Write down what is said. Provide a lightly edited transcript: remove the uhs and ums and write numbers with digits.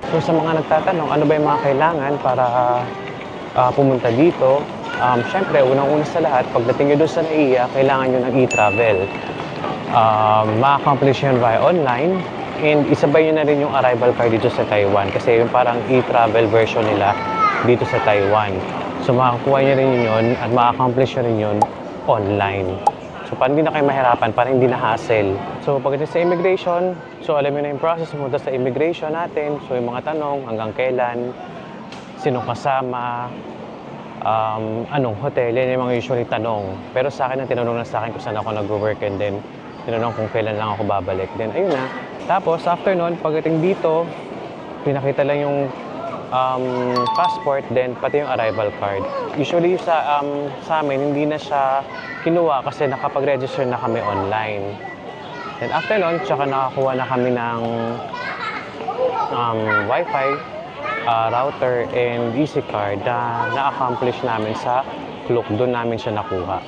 So sa mga nagtatanong, ano ba yung mga kailangan para pumunta dito? Siyempre, unang-una sa lahat, pagdating nyo doon sa NAIA, kailangan nyo ng e-travel. Ma-accomplish yun via online, and isabay nyo na rin yung arrival card dito sa Taiwan kasi yung parang e-travel version nila dito sa Taiwan. So makakuha nyo rin yun at ma-accomplish nyo rin yun online. So para hindi na kayo mahirapan, para hindi na hassle. So pagdating sa immigration, so alam mo na yung process mo sa immigration natin. So yung mga tanong, hanggang kailan, sinong kasama, anong hotel, yan yung mga usually tanong. Pero sa akin, ang tinanong na sa akin kung saan ako nag-work, and then tinanong kung kailan lang ako babalik. Then ayun na. Tapos after nun, pagdating dito, pinakita lang yung passport, then pati yung arrival card. Usually sa amin, hindi na siya kinuha kasi nakapag-register na kami online. Then after nun, tsaka nakakuha na kami ng Wi-Fi, router, and EC card na na-accomplish namin sa Klook. Doon namin siya nakuha.